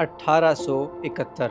1871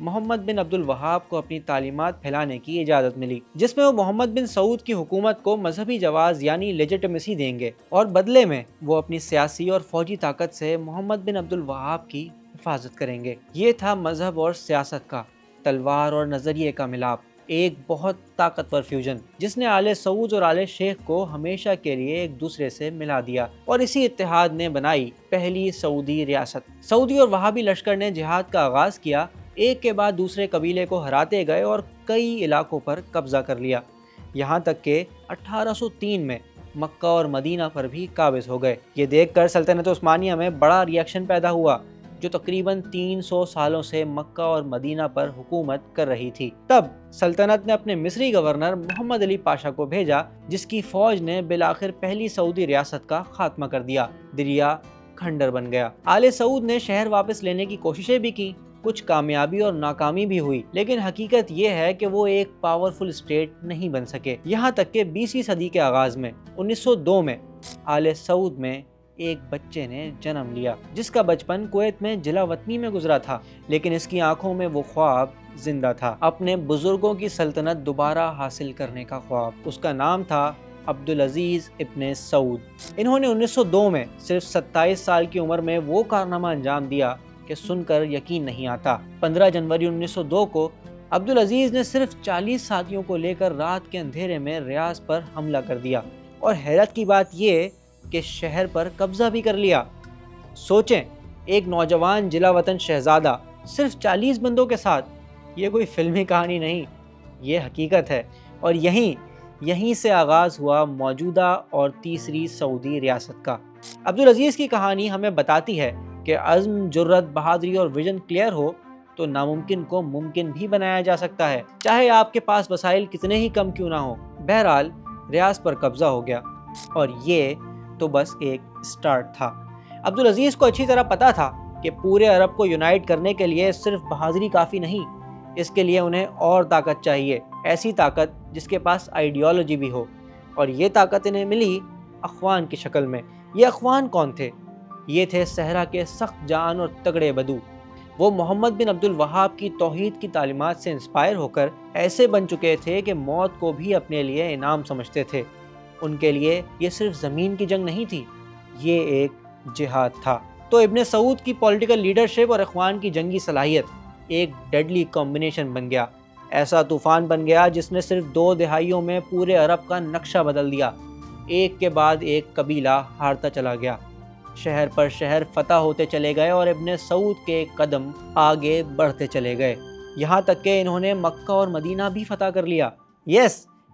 محمد بن عبد الوہاب کو اپنی تعلیمات پھیلانے کی اجازت ملی، جس میں وہ محمد بن سعود کی حکومت کو مذہبی جواز یعنی لیجیٹمیسی دیں گے، اور بدلے میں وہ اپنی سیاسی اور فوجی طاقت سے محمد بن عبد الوہاب کی حفاظت کریں گے۔ یہ تھا مذہب اور سیاست کا، تلوار اور نظریے کا ملاپ، ایک بہت طاقتور فیوژن جس نے آل سعود اور آل شیخ کو ہمیشہ کے لیے ایک دوسرے سے ملا دیا، اور اسی اتحاد نے بنائی پہلی سعودی ریاست۔ سعودی اور وہابی لشکر نے جہاد کا آغاز کیا، ایک کے بعد دوسرے قبیلے کو ہراتے گئے اور کئی علاقوں پر قبضہ کر لیا، یہاں تک کہ 1803 میں مکہ اور مدینہ پر بھی قابض ہو گئے۔ یہ دیکھ کر سلطنت عثمانیہ میں بڑا ریاکشن پیدا ہوا، جو تقریباً 300 سالوں سے مکہ اور مدینہ پر حکومت کر رہی تھی۔ تب سلطنت نے اپنے مصری گورنر محمد علی پاشا کو بھیجا، جس کی فوج نے بالآخر پہلی سعودی ریاست کا خاتمہ کر دیا، دریا کھنڈر بن گیا۔ آل سعود نے شہر واپس لینے کی کوششیں بھی کی، کچھ کامیابی اور ناکامی بھی ہوئی، لیکن حقیقت یہ ہے کہ وہ ایک پاورفل اسٹیٹ نہیں بن سکے، یہاں تک کہ 20ویں صدی کے آغاز میں 1902 میں آل سعود میں ایک بچے نے جنم لیا، جس کا بچپن کویت میں جلا وطنی میں گزرا تھا، لیکن اس کی آنکھوں میں وہ خواب زندہ تھا، اپنے بزرگوں کی سلطنت دوبارہ حاصل کرنے کا خواب۔ اس کا نام تھا عبدالعزیز ابن سعود۔ انہوں نے 1902 میں صرف 27 سال کی عمر میں وہ کارنامہ انجام دیا کہ سن کر یقین نہیں آتا۔ 15 جنوری 1902 کو عبدالعزیز نے صرف 40 ساتھیوں کو لے کر رات کے اندھیرے میں ریاض پر حملہ کر دیا، اور حیرت کی بات یہ کہ شہر پر قبضہ بھی کر لیا۔ سوچیں، ایک نوجوان جلا وطن شہزادہ صرف 40 بندوں کے ساتھ، یہ کوئی فلمی کہانی نہیں، یہ حقیقت ہے، اور یہیں سے آغاز ہوا موجودہ اور تیسری سعودی ریاست کا۔ عبدالعزیز کی کہانی ہمیں بتاتی ہے کہ عزم، جرت، بہادری اور ویژن کلیئر ہو تو ناممکن کو ممکن بھی بنایا جا سکتا ہے، چاہے آپ کے پاس وسائل کتنے ہی کم کیوں نہ ہو۔ بہرحال ریاض پر قبضہ ہو گیا، اور یہ تو بس ایک سٹارٹ تھا۔ عبدالعزیز کو اچھی طرح پتا تھا کہ پورے عرب کو یونائٹ کرنے کے لیے صرف بہادری کافی نہیں، اس کے لیے انہیں اور طاقت چاہیے، ایسی طاقت جس کے پاس آئیڈیالوجی بھی ہو، اور یہ طاقت انہیں ملی اخوان کی شکل میں۔ یہ اخوان کون تھے؟ یہ تھے صحرا کے سخت جان اور تگڑے بدو۔ وہ محمد بن عبد الوہاب کی توحید کی تعلیمات سے انسپائر ہو کر ایسے بن چکے تھے کہ موت کو بھی اپنے لیے انعام سمجھتے تھے۔ ان کے لیے یہ صرف زمین کی جنگ نہیں تھی، یہ ایک جہاد تھا۔ تو ابن سعود کی پولیٹیکل لیڈرشپ اور اخوان کی جنگی صلاحیت ایک ڈیڈلی کمبینیشن بن گیا، ایسا طوفان بن گیا جس نے صرف 2 دہائیوں میں پورے عرب کا نقشہ بدل دیا۔ ایک کے بعد ایک قبیلہ ہارتا چلا گیا، شہر پر شہر فتح ہوتے چلے گئے، اور ابن سعود کے قدم آگے بڑھتے چلے گئے، یہاں تک کہ انہوں نے مکہ اور مدینہ بھی فتح کر لیا۔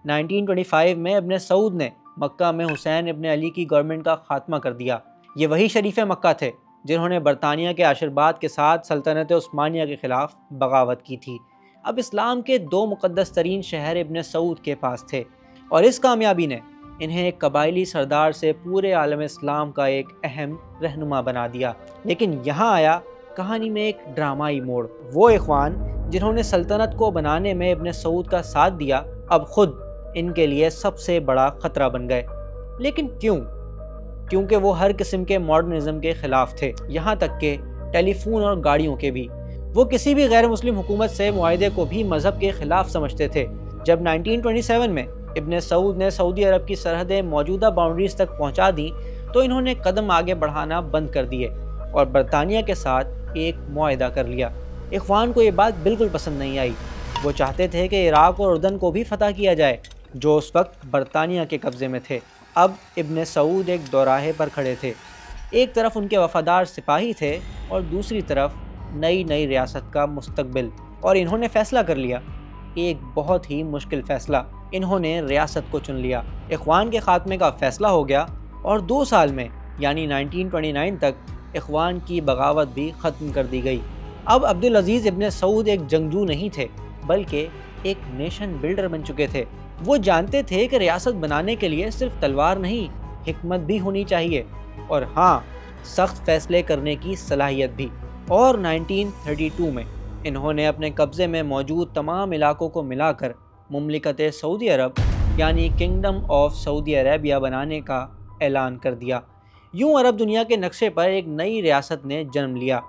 1925 میں ابن سعود نے مکہ میں حسین ابن علی کی گورنمنٹ کا خاتمہ کر دیا۔ یہ وہی شریف مکہ تھے جنہوں نے برطانیہ کے آشیرواد کے ساتھ سلطنت عثمانیہ کے خلاف بغاوت کی تھی۔ اب اسلام کے 2 مقدس ترین شہر ابن سعود کے پاس تھے، اور اس کامیابی نے انہیں ایک قبائلی سردار سے پورے عالم اسلام کا ایک اہم رہنما بنا دیا۔ لیکن یہاں آیا کہانی میں ایک ڈرامائی موڑ۔ وہ اخوان جنہوں نے سلطنت کو بنانے میں ابن سعود کا ساتھ دیا، اب خود ان کے لیے سب سے بڑا خطرہ بن گئے۔ لیکن کیوں؟ کیونکہ وہ ہر قسم کے ماڈرنزم کے خلاف تھے، یہاں تک کہ ٹیلی فون اور گاڑیوں کے بھی۔ وہ کسی بھی غیر مسلم حکومت سے معاہدے کو بھی مذہب کے خلاف سمجھتے تھے۔ جب 1927 میں ابن سعود نے سعودی عرب کی سرحدیں موجودہ باؤنڈریز تک پہنچا دیں تو انہوں نے قدم آگے بڑھانا بند کر دیے اور برطانیہ کے ساتھ ایک معاہدہ کر لیا۔ اخوان کو یہ بات بالکل پسند نہیں آئی۔ وہ چاہتے تھے کہ عراق اور اردن کو بھی فتح کیا جائے، جو اس وقت برطانیہ کے قبضے میں تھے۔ اب ابن سعود ایک دوراہے پر کھڑے تھے، ایک طرف ان کے وفادار سپاہی تھے اور دوسری طرف نئی ریاست کا مستقبل، اور انہوں نے فیصلہ کر لیا، ایک بہت ہی مشکل فیصلہ۔ انہوں نے ریاست کو چن لیا۔ اخوان کے خاتمے کا فیصلہ ہو گیا اور 2 سال میں یعنی 1929 تک اخوان کی بغاوت بھی ختم کر دی گئی۔ اب عبدالعزیز ابن سعود ایک جنگجو نہیں تھے بلکہ ایک نیشن بلڈر بن چکے تھے۔ وہ جانتے تھے کہ ریاست بنانے کے لیے صرف تلوار نہیں، حکمت بھی ہونی چاہیے، اور ہاں، سخت فیصلے کرنے کی صلاحیت بھی۔ اور 1932 میں انہوں نے اپنے قبضے میں موجود تمام علاقوں کو ملا کر مملکت سعودی عرب یعنی کنگڈم آف سعودی عربیہ بنانے کا اعلان کر دیا۔ یوں عرب دنیا کے نقشے پر ایک نئی ریاست نے جنم لیا،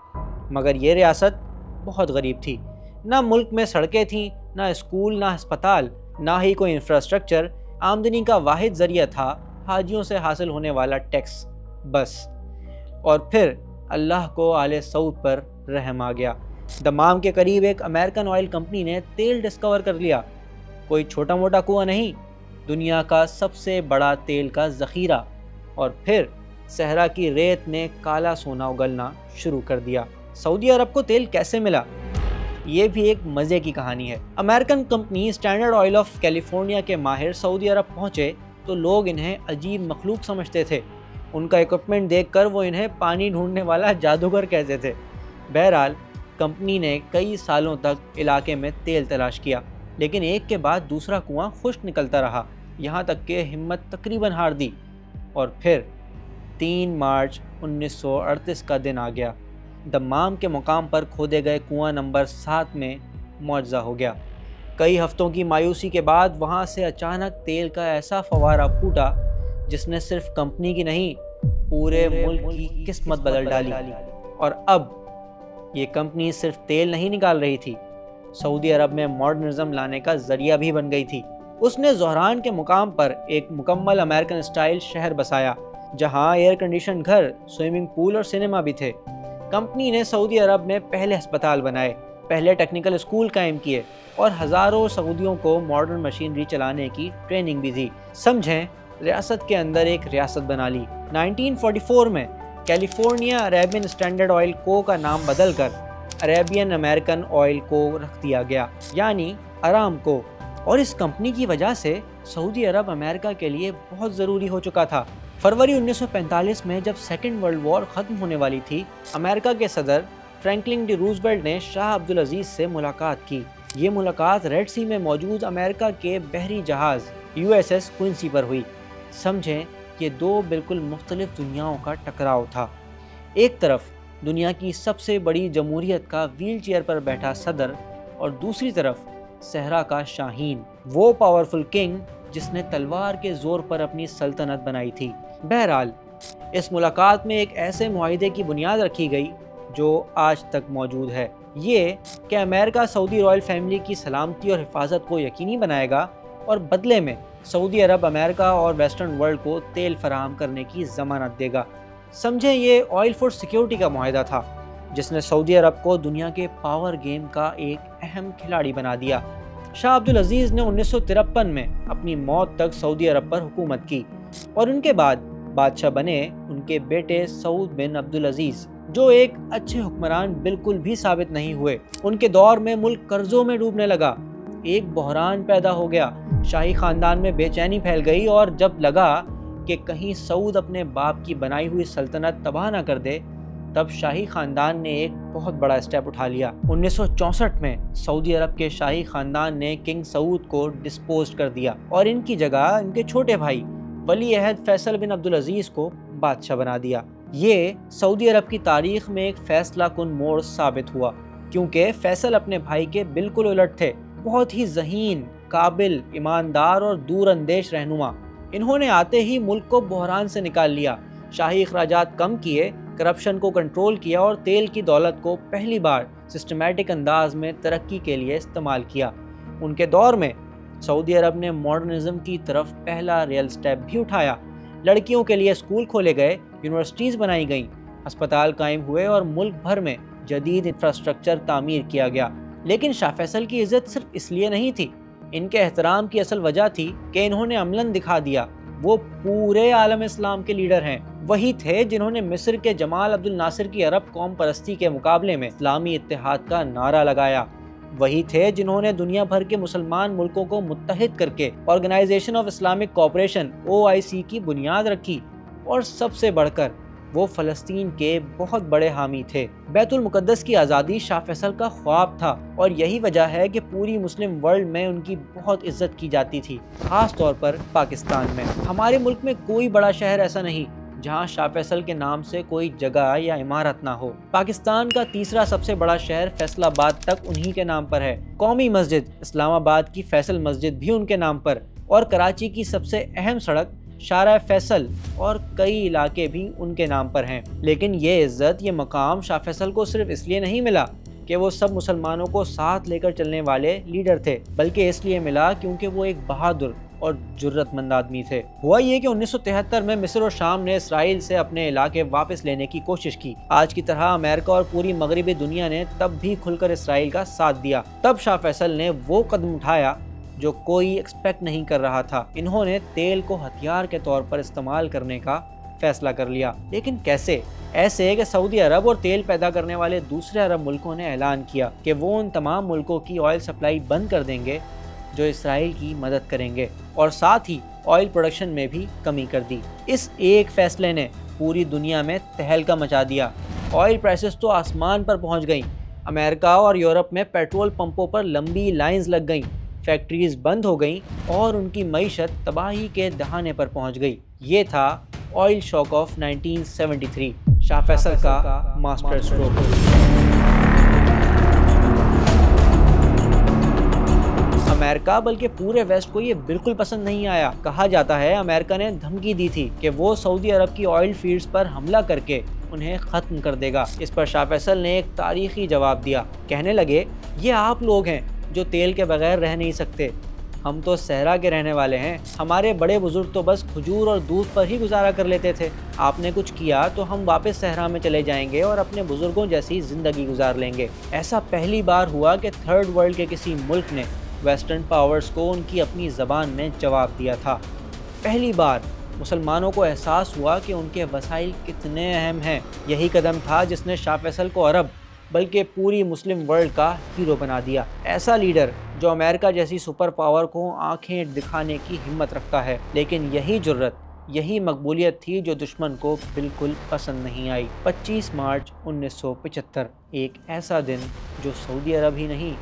مگر یہ ریاست بہت غریب تھی۔ نہ ملک میں سڑکیں تھیں، نہ اسکول، نہ ہسپتال، نہ ہی کوئی انفراسٹرکچر۔ آمدنی کا واحد ذریعہ تھا حاجیوں سے حاصل ہونے والا ٹیکس، بس۔ اور پھر اللہ کو آل سعود پر رحم آ گیا۔ دمام کے قریب ایک امریکن آئل کمپنی نے تیل ڈسکور کر لیا۔ کوئی چھوٹا موٹا کنواں نہیں، دنیا کا سب سے بڑا تیل کا ذخیرہ۔ اور پھر صحرا کی ریت نے کالا سونا اگلنا شروع کر دیا۔ سعودی عرب کو تیل کیسے ملا؟ یہ بھی ایک مزے کی کہانی ہے۔ American company standard Isle of California کے ماہر سعودی عرب پہنچے تو لوگ انہیں عجیب مخلوق سمجھتے تھے۔ ان کا اکوپمنٹ دیکھ کر وہ انہیں پانی ڈھونڈنے والا جادوگر کہتے تھے۔ بہرحال کمپنی نے کئی سالوں تک علاقے میں تیل تلاش کیا، لیکن ایک کے بعد دوسرا کنواں خشک نکلتا رہا، یہاں تک کہ ہمت تقریباً ہار دی۔ اور پھر 3 مارچ 1938 کا دن آ گیا۔ دمام کے مقام پر کھودے گئے کنواں نمبر 7 میں معجزہ ہو گیا۔ کئی ہفتوں کی مایوسی کے بعد وہاں سے اچانک تیل کا ایسا فوارہ پھوٹا جس نے صرف کمپنی کی نہیں، پورے ملک کی قسمت بدل ڈالی۔ اور اب یہ کمپنی صرف تیل نہیں نکال رہی تھی، سعودی عرب میں ماڈرنزم لانے کا ذریعہ بھی بن گئی تھی۔ اس نے زہران کے مقام پر ایک مکمل امریکن اسٹائل شہر بسایا، جہاں ایئر کنڈیشن گھر، سوئمنگ پول اور سینما بھی تھے۔ کمپنی نے سعودی عرب میں پہلے ہسپتال بنائے، پہلے ٹیکنیکل اسکول قائم کیے، اور ہزاروں سعودیوں کو ماڈرن مشینری چلانے کی ٹریننگ بھی دی۔ سمجھیں، ریاست کے اندر ایک ریاست بنا لی۔ 1944 میں کیلیفورنیا عربین اسٹینڈرڈ آئل کو کا نام بدل کر عربین امریکن آئل کو رکھ دیا گیا، یعنی ارام کو۔ اور اس کمپنی کی وجہ سے سعودی عرب امریکہ کے لیے بہت ضروری ہو چکا تھا۔ فروری 1945 میں جب سیکنڈ ورلڈ وار ختم ہونے والی تھی، امریکہ کے صدر فرینکلن ڈی روزویلٹ نے شاہ عبدالعزیز سے ملاقات کی۔ یہ ملاقات ریڈ سی میں موجود امریکہ کے بحری جہاز USS کوئنسی پر ہوئی۔ سمجھیں، یہ دو بالکل مختلف دنیاؤں کا ٹکراؤ تھا۔ ایک طرف دنیا کی سب سے بڑی جمہوریت کا ویل چیئر پر بیٹھا صدر، اور دوسری طرف صحرا کا شاہین، وہ پاورفل کنگ جس نے تلوار کے زور پر اپنی سلطنت بنائی تھی۔ بہرحال اس ملاقات میں ایک ایسے معاہدے کی بنیاد رکھی گئی جو آج تک موجود ہے، یہ کہ امریکہ سعودی رائل فیملی کی سلامتی اور حفاظت کو یقینی بنائے گا، اور بدلے میں سعودی عرب امریکہ اور ویسٹرن ورلڈ کو تیل فراہم کرنے کی ضمانت دے گا۔ سمجھیں، یہ آئل فور سیکیورٹی کا معاہدہ تھا جس نے سعودی عرب کو دنیا کے پاور گیم کا ایک اہم کھلاڑی بنا دیا۔ شاہ عبدالعزیز نے 1953 میں اپنی موت تک سعودی عرب پر حکومت کی، اور ان کے بعد بادشاہ بنے ان کے بیٹے سعود بن عبدالعزیز، جو ایک اچھے حکمران بالکل بھی ثابت نہیں ہوئے۔ ان کے دور میں ملک قرضوں میں ڈوبنے لگا، ایک بحران پیدا ہو گیا، شاہی خاندان میں بے چینی پھیل گئی، اور جب لگا کہ کہیں سعود اپنے باپ کی بنائی ہوئی سلطنت تباہ نہ کر دے، تب شاہی خاندان نے ایک بہت بڑا اسٹیپ اٹھا لیا۔ 1964 میں سعودی عرب کے شاہی خاندان نے کنگ سعود کو ڈسپوز کر دیا، اور ان کی جگہ ان کے چھوٹے بھائی ولی عہد فیصل بن عبدالعزیز کو بادشاہ بنا دیا۔ یہ سعودی عرب کی تاریخ میں ایک فیصلہ کن موڑ ثابت ہوا، کیونکہ فیصل اپنے بھائی کے بالکل الٹ تھے، بہت ہی ذہین، قابل، ایماندار اور دور اندیش رہنما۔ انہوں نے آتے ہی ملک کو بحران سے نکال لیا، شاہی اخراجات کم کیے، کرپشن کو کنٹرول کیا، اور تیل کی دولت کو پہلی بار سسٹمیٹک انداز میں ترقی کے لیے استعمال کیا۔ ان کے دور میں سعودی عرب نے ماڈرنزم کی طرف پہلا ریل سٹیپ بھی اٹھایا۔ لڑکیوں کے لیے اسکول کھولے گئے، یونیورسٹیز بنائی گئیں، ہسپتال قائم ہوئے، اور ملک بھر میں جدید انفراسٹرکچر تعمیر کیا گیا۔ لیکن شاہ فیصل کی عزت صرف اس لیے نہیں تھی، ان کے احترام کی اصل وجہ تھی کہ انہوں نے عملاً دکھا دیا وہ پورے عالم اسلام کے لیڈر ہیں۔ وہی تھے جنہوں نے مصر کے جمال عبد الناصر کی عرب قوم پرستی کے مقابلے میں اسلامی اتحاد کا نعرہ لگایا۔ وہی تھے جنہوں نے دنیا بھر کے مسلمان ملکوں کو متحد کر کے Organisation of Islamic Cooperation OIC کی بنیاد رکھی، اور سب سے بڑھ کر وہ فلسطین کے بہت بڑے حامی تھے۔ بیت المقدس کی آزادی شاہ فیصل کا خواب تھا، اور یہی وجہ ہے کہ پوری مسلم ورلڈ میں ان کی بہت عزت کی جاتی تھی، خاص طور پر پاکستان میں۔ ہمارے ملک میں کوئی بڑا شہر ایسا نہیں جہاں شاہ فیصل کے نام سے کوئی جگہ یا عمارت نہ ہو۔ پاکستان کا تیسرا سب سے بڑا شہر فیصل آباد تک انہی کے نام پر ہے۔ قومی مسجد اسلام آباد کی فیصل مسجد بھی ان کے نام پر، اور کراچی کی سب سے اہم سڑک شارع فیصل اور کئی علاقے بھی ان کے نام پر ہیں۔ لیکن یہ عزت، یہ مقام شاہ فیصل کو صرف اس لیے نہیں ملا کہ وہ سب مسلمانوں کو ساتھ لے کر چلنے والے لیڈر تھے، بلکہ اس لیے ملا کیونکہ وہ ایک بہادر اور جرت مند آدمی تھے۔ ہوا یہ کہ 1973 میں مصر اور شام نے اسرائیل سے اپنے علاقے واپس لینے کی کوشش کی۔ آج کی طرح امریکہ اور پوری مغربی دنیا نے تب بھی کھل کر اسرائیل کا ساتھ دیا۔ تب شاہ فیصل نے وہ قدم اٹھایا جو کوئی ایکسپیکٹ نہیں کر رہا تھا۔ انہوں نے تیل کو ہتھیار کے طور پر استعمال کرنے کا فیصلہ کر لیا۔ لیکن کیسے؟ ایسے کہ سعودی عرب اور تیل پیدا کرنے والے دوسرے عرب ملکوں نے اعلان کیا کہ وہ ان تمام ملکوں کی آئل سپلائی بند کر دیں گے جو اسرائیل کی مدد کریں گے، اور ساتھ ہی آئل پروڈکشن میں بھی کمی کر دی۔ اس ایک فیصلے نے پوری دنیا میں تہلکہ مچا دیا۔ آئل پرائسز تو آسمان پر پہنچ گئیں۔ امریکہ اور یورپ میں پیٹرول پمپوں پر لمبی لائنز لگ گئیں، فیکٹریز بند ہو گئیں اور ان کی معیشت تباہی کے دہانے پر پہنچ گئی۔ یہ تھا آئل شاک آف 1973، شاہ فیصل کا ماسٹر اسٹروک۔ امریکہ بلکہ پورے ویسٹ کو یہ بالکل پسند نہیں آیا۔ کہا جاتا ہے امریکہ نے دھمکی دی تھی کہ وہ سعودی عرب کی آئل فیلڈز پر حملہ کر کے انہیں ختم کر دے گا۔ اس پر شاہ فیصل نے ایک تاریخی جواب دیا۔ کہنے لگے، یہ آپ لوگ ہیں جو تیل کے بغیر رہ نہیں سکتے، ہم تو صحرا کے رہنے والے ہیں، ہمارے بڑے بزرگ تو بس کھجور اور دودھ پر ہی گزارا کر لیتے تھے، آپ نے کچھ کیا تو ہم واپس صحرا میں چلے جائیں گے اور اپنے بزرگوں جیسی زندگی گزار لیں گے۔ ایسا پہلی بار ہوا کہ تھرڈ ورلڈ کے کسی ملک نے ویسٹرن پاورز کو ان کی اپنی زبان میں جواب دیا تھا۔ پہلی بار مسلمانوں کو احساس ہوا کہ ان کے وسائل کتنے اہم ہیں۔ یہی قدم تھا جس نے شاہ فیصل کو عرب بلکہ پوری مسلم ورلڈ کا ہیرو بنا دیا۔ ایسا لیڈر جو امریکہ جیسی سپر پاور کو آنکھیں دکھانے کی ہمت رکھتا ہے، لیکن یہی جرت، یہی مقبولیت تھی جو دشمن کو بالکل پسند نہیں آئی۔ 25 مارچ 1975، ایک ایسا دن جو سعودی عرب ہی نہیں،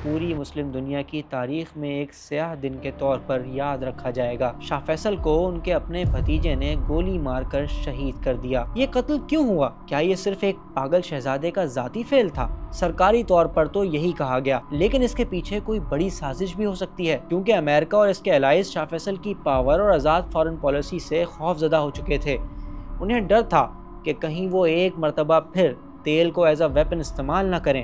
پوری مسلم دنیا کی تاریخ میں ایک سیاہ دن کے طور پر یاد رکھا جائے گا۔ شاہ فیصل کو ان کے اپنے بھتیجے نے گولی مار کر شہید کر دیا۔ یہ قتل کیوں ہوا؟ کیا یہ صرف ایک پاگل شہزادے کا ذاتی فعل تھا؟ سرکاری طور پر تو یہی کہا گیا، لیکن اس کے پیچھے کوئی بڑی سازش بھی ہو سکتی ہے، کیونکہ امریکہ اور اس کے الائز شاہ فیصل کی پاور اور آزاد فارن پالیسی سے خوفزدہ ہو چکے تھے۔ انہیں ڈر تھا کہ کہیں وہ ایک مرتبہ پھر تیل کو ایز اے ویپن استعمال نہ کریں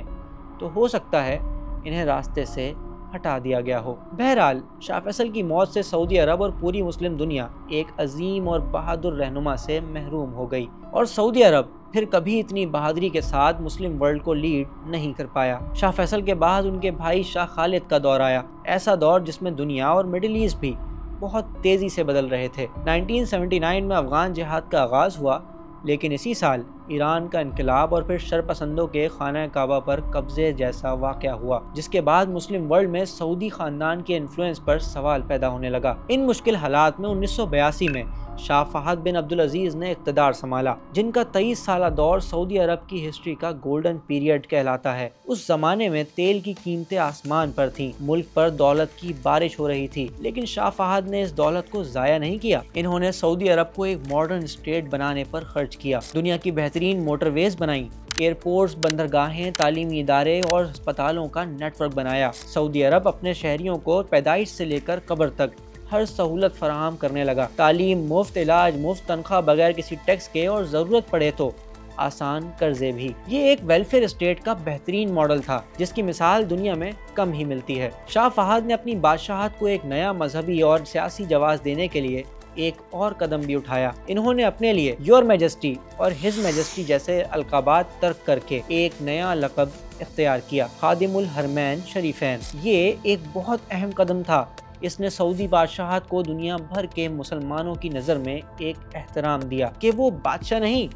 تو ہو سکتا ہے انہیں راستے سے ہٹا دیا گیا ہو۔ بہرحال شاہ فیصل کی موت سے سعودی عرب اور پوری مسلم دنیا ایک عظیم اور بہادر رہنما سے محروم ہو گئی، اور سعودی عرب پھر کبھی اتنی بہادری کے ساتھ مسلم ورلڈ کو لیڈ نہیں کر پایا۔ شاہ فیصل کے بعد ان کے بھائی شاہ خالد کا دور آیا، ایسا دور جس میں دنیا اور مڈل ایسٹ بھی بہت تیزی سے بدل رہے تھے۔ 1979 میں افغان جہاد کا آغاز ہوا، لیکن اسی سال ایران کا انقلاب اور پھر شرپسندوں کے خانہ کعبہ پر قبضے جیسا واقعہ ہوا، جس کے بعد مسلم ورلڈ میں سعودی خاندان کے انفلوئنس پر سوال پیدا ہونے لگا۔ ان مشکل حالات میں 1982 میں شاہ فہد بن عبدالعزیز نے اقتدار سنبھالا، جن کا 23 سالہ دور سعودی عرب کی ہسٹری کا گولڈن پیریڈ کہلاتا ہے۔ اس زمانے میں تیل کی قیمتیں آسمان پر تھیں، ملک پر دولت کی بارش ہو رہی تھی، لیکن شاہ فہد نے اس دولت کو ضائع نہیں کیا۔ انہوں نے سعودی عرب کو ایک ماڈرن اسٹیٹ بنانے پر خرچ کیا، دنیا کی بہترین موٹر ویز بنائیں، ایئرپورٹس، بندرگاہیں، تعلیمی ادارے اور ہسپتالوں کا نیٹ ورک بنایا۔ سعودی عرب اپنے شہریوں کو پیدائش سے لے کر قبر تک ہر سہولت فراہم کرنے لگا، تعلیم مفت، علاج مفت، تنخواہ بغیر کسی ٹیکس کے، اور ضرورت پڑے تو آسان قرضے بھی۔ یہ ایک ویلفیئر اسٹیٹ کا بہترین ماڈل تھا جس کی مثال دنیا میں کم ہی ملتی ہے۔ شاہ فہد نے اپنی بادشاہت کو ایک نیا مذہبی اور سیاسی جواز دینے کے لیے ایک اور قدم بھی اٹھایا۔ انہوں نے اپنے لیے یور میجسٹی اور ہز میجسٹی جیسے القابات ترک کر کے ایک نیا لقب اختیار کیا، خادم الحرمین شریفین۔ یہ ایک بہت اہم قدم تھا، اس نے سعودی بادشاہت کو دنیا بھر کے مسلمانوں کی نظر میں ایک احترام دیا کہ وہ بادشاہ نہیں،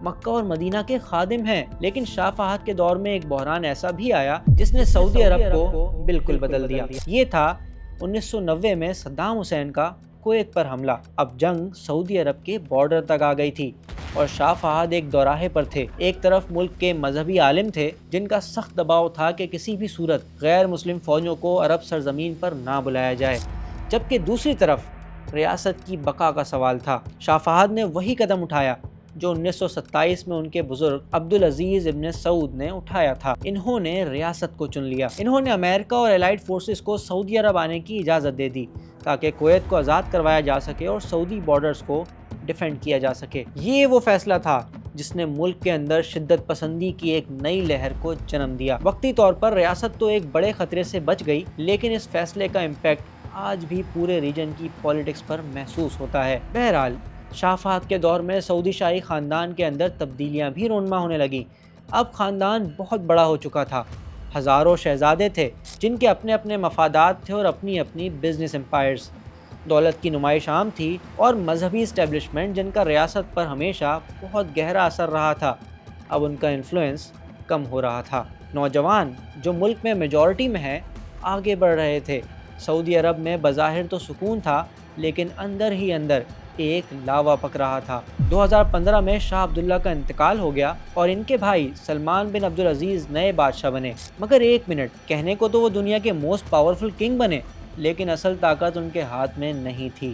مکہ اور مدینہ کے خادم ہیں۔ لیکن شاہ فہد کے دور میں ایک بحران ایسا بھی آیا جس نے سعودی عرب کو بالکل بدل دیا۔ یہ تھا 1990 میں صدام حسین کا کویت پر حملہ۔ اب جنگ سعودی عرب کے بارڈر تک آ گئی تھی اور شاہ فہد ایک دوراہے پر تھے۔ ایک طرف ملک کے مذہبی عالم تھے جن کا سخت دباؤ تھا کہ کسی بھی صورت غیر مسلم فوجوں کو عرب سرزمین پر نہ بلایا جائے، جبکہ دوسری طرف ریاست کی بقا کا سوال تھا۔ شاہ فہد نے وہی قدم اٹھایا جو 1927 میں ان کے بزرگ عبدالعزیز ابن سعود نے اٹھایا تھا۔ انہوں نے ریاست کو چن لیا۔ انہوں نے امریکہ اور الائڈ فورسز کو سعودی عرب آنے کی اجازت دے دی تاکہ کویت کو آزاد کروایا جا سکے اور سعودی بارڈرز کو ڈیفینڈ کیا جا سکے۔ یہ وہ فیصلہ تھا جس نے ملک کے اندر شدت پسندی کی ایک نئی لہر کو جنم دیا۔ وقتی طور پر ریاست تو ایک بڑے خطرے سے بچ گئی، لیکن اس فیصلے کا امپیکٹ آج بھی پورے ریجن کی پالیٹکس پر محسوس ہوتا ہے۔ بہرحال شاہ فہد کے دور میں سعودی شاہی خاندان کے اندر تبدیلیاں بھی رونما ہونے لگیں۔ اب خاندان بہت بڑا ہو چکا تھا، ہزاروں شہزادے تھے جن کے اپنے اپنے مفادات تھے اور اپنی اپنی بزنس امپائرز۔ دولت کی نمائش عام تھی اور مذہبی اسٹیبلشمنٹ جن کا ریاست پر ہمیشہ بہت گہرا اثر رہا تھا، اب ان کا انفلوئنس کم ہو رہا تھا۔ نوجوان جو ملک میں میجورٹی میں ہیں آگے بڑھ رہے تھے۔ سعودی عرب میں بظاہر تو سکون تھا، لیکن اندر ہی اندر ایک لاوا پک رہا تھا۔ 2015 میں شاہ عبداللہ کا انتقال ہو گیا اور ان کے بھائی سلمان بن عبدالعزیز نئے بادشاہ بنے۔ مگر ایک منٹ، کہنے کو تو وہ دنیا کے موسٹ پاورفل کنگ بنے، لیکن اصل طاقت ان کے ہاتھ میں نہیں تھی۔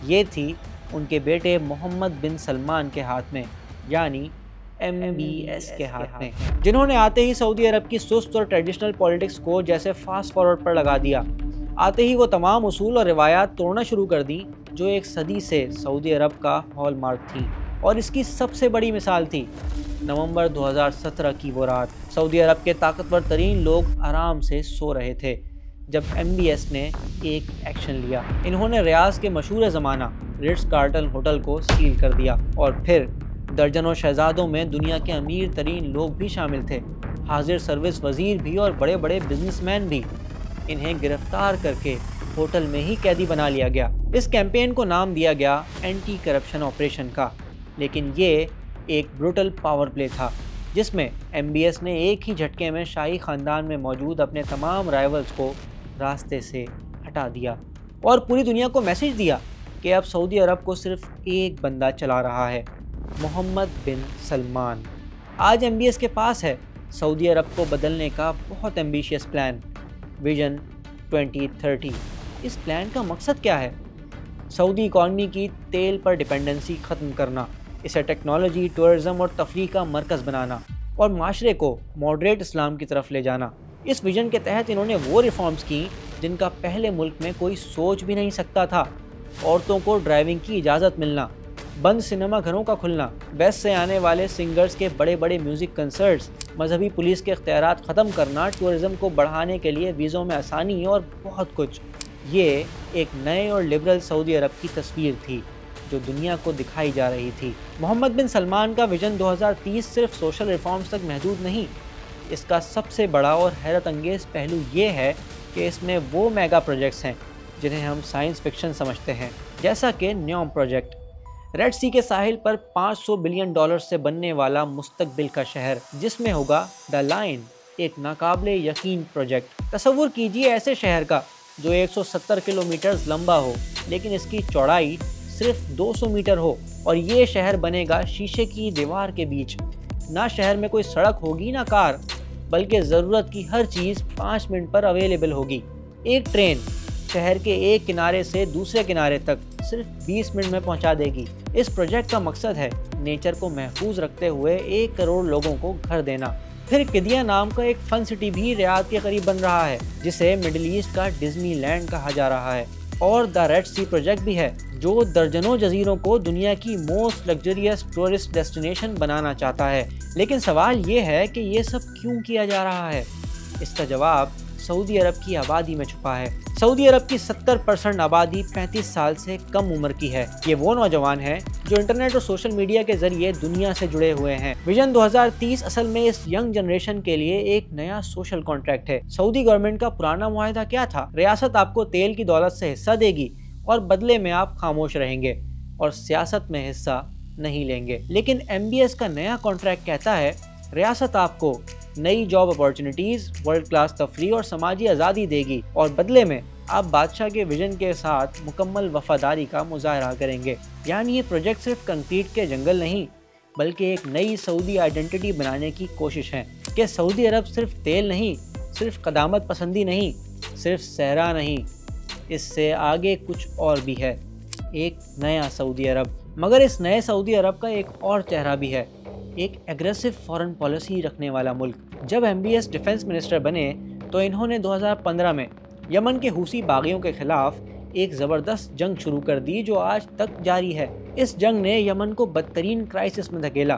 یہ تھی ان کے بیٹے محمد بن سلمان کے ہاتھ میں، یعنی MBS کے ہاتھ میں، جنہوں نے آتے ہی سعودی عرب کی سست اور ٹریڈیشنل پولیٹکس کو جیسے فاسٹ فارورڈ پر لگا دیا۔ آتے ہی وہ تمام اصول اور روایات توڑنا شروع کر دیں جو ایک صدی سے سعودی عرب کا ہال مارک تھی، اور اس کی سب سے بڑی مثال تھی نومبر 2017 کی وہ رات۔ سعودی عرب کے طاقتور ترین لوگ آرام سے سو رہے تھے جب MBS نے ایک ایکشن لیا۔ انہوں نے ریاض کے مشہور زمانہ رٹز کارلٹن ہوٹل کو سیل کر دیا، اور پھر درجنوں شہزادوں میں دنیا کے امیر ترین لوگ بھی شامل تھے، حاضر سروس وزیر بھی اور بڑے بڑے بزنس مین بھی۔ انہیں گرفتار کر کے ہوٹل میں ہی قیدی بنا لیا گیا۔ اس کیمپین کو نام دیا گیا اینٹی کرپشن آپریشن کا، لیکن یہ ایک بروٹل پاور پلے تھا جس میں MBS نے ایک ہی جھٹکے میں شاہی خاندان میں موجود اپنے تمام رائیولز کو راستے سے ہٹا دیا، اور پوری دنیا کو میسج دیا کہ اب سعودی عرب کو صرف ایک بندہ چلا رہا ہے، محمد بن سلمان۔ آج MBS کے پاس ہے سعودی عرب کو بدلنے کا بہت ایمبیشیس پلان، ویژن 2030۔ اس پلان کا مقصد کیا ہے؟ سعودی اکانومی کی تیل پر ڈیپینڈنسی ختم کرنا، اسے ٹیکنالوجی، ٹورزم اور تفریح کا مرکز بنانا، اور معاشرے کو ماڈریٹ اسلام کی طرف لے جانا۔ اس ویژن کے تحت انہوں نے وہ ریفارمز کی جن کا پہلے ملک میں کوئی سوچ بھی نہیں سکتا تھا۔ عورتوں کو ڈرائیونگ کی اجازت ملنا، بند سنیما گھروں کا کھلنا، ویسٹ سے آنے والے سنگرز کے بڑے بڑے میوزک کنسرٹس، مذہبی پولیس کے اختیارات ختم کرنا، ٹورزم کو بڑھانے کے لیے ویزوں میں آسانی، اور بہت کچھ۔ یہ ایک نئے اور لبرل سعودی عرب کی تصویر تھی جو دنیا کو دکھائی جا رہی تھی۔ محمد بن سلمان کا ویژن 2030 صرف سوشل ریفارمز تک محدود نہیں، اس کا سب سے بڑا اور حیرت انگیز پہلو یہ ہے کہ اس میں وہ میگا پروجیکٹس ہیں جنہیں ہم سائنس فکشن سمجھتے ہیں، جیسا کہ نیوم پروجیکٹ، ریڈ سی کے ساحل پر $500 بلین سے بننے والا مستقبل کا شہر جس میں ہوگا دا لائن، ایک ناقابل یقین پروجیکٹ۔ تصور کیجئے ایسے شہر کا جو 170 کلومیٹر لمبا ہو، لیکن اس کی چوڑائی صرف 200 میٹر ہو، اور یہ شہر بنے گا شیشے کی دیوار کے بیچ۔ نہ شہر میں کوئی سڑک ہوگی نہ کار، بلکہ ضرورت کی ہر چیز 5 منٹ پر اویلیبل ہوگی۔ ایک ٹرین شہر کے ایک کنارے سے دوسرے کنارے تک صرف 20 منٹ میں پہنچا دے گی۔ اس پروجیکٹ کا مقصد ہے نیچر کو محفوظ رکھتے ہوئے 1 کروڑ لوگوں کو گھر دینا۔ پھر قدیہ نام کا ایک فن سٹی بھی ریاض کے قریب بن رہا ہے، جسے مڈل ایسٹ کا ڈزنی لینڈ کہا جا رہا ہے۔ اور دا ریڈ سی پروجیکٹ بھی ہے جو درجنوں جزیروں کو دنیا کی موسٹ لگژریس ٹورسٹ ڈیسٹینیشن بنانا چاہتا ہے۔ لیکن سوال یہ ہے کہ یہ سب کیوں کیا جا رہا ہے؟ اس کا جواب سعودی عرب کی آبادی میں چھپا ہے۔ سعودی عرب کی 70% آبادی 35 سال سے کم عمر کی ہے۔ یہ وہ نوجوان ہیں جو انٹرنیٹ اور سوشل میڈیا کے ذریعے دنیا سے جڑے ہوئے ہیں۔ ویژن 2030 اصل میں اس ینگ جنریشن کے لیے ایک نیا سوشل کانٹریکٹ ہے۔ سعودی گورنمنٹ کا پرانا معاہدہ کیا تھا؟ ریاست آپ کو تیل کی دولت سے حصہ دے گی اور بدلے میں آپ خاموش رہیں گے اور سیاست میں حصہ نہیں لیں گے۔ لیکن MBS کا نیا کانٹریکٹ کہتا ہے ریاست آپ کو نئی جاب اپارچونٹیز، ورلڈ کلاس تفریح اور سماجی آزادی دے گی، اور بدلے میں آپ بادشاہ کے ویژن کے ساتھ مکمل وفاداری کا مظاہرہ کریں گے۔ یعنی یہ پروجیکٹ صرف کنکریٹ کے جنگل نہیں، بلکہ ایک نئی سعودی آئیڈینٹی بنانے کی کوشش ہے کہ سعودی عرب صرف تیل نہیں، صرف قدامت پسندی نہیں، صرف صحرا نہیں، اس سے آگے کچھ اور بھی ہے، ایک نیا سعودی عرب۔ مگر اس نئے سعودی عرب کا ایک اور چہرہ بھی ہے، ایک ایگریسو فارن پالیسی رکھنے والا ملک۔ جب MBS ڈیفنس منسٹر بنے تو انہوں نے 2015 میں یمن کے حوثی باغیوں کے خلاف ایک زبردست جنگ شروع کر دی جو آج تک جاری ہے۔ اس جنگ نے یمن کو بدترین کرائسس میں دھکیلا۔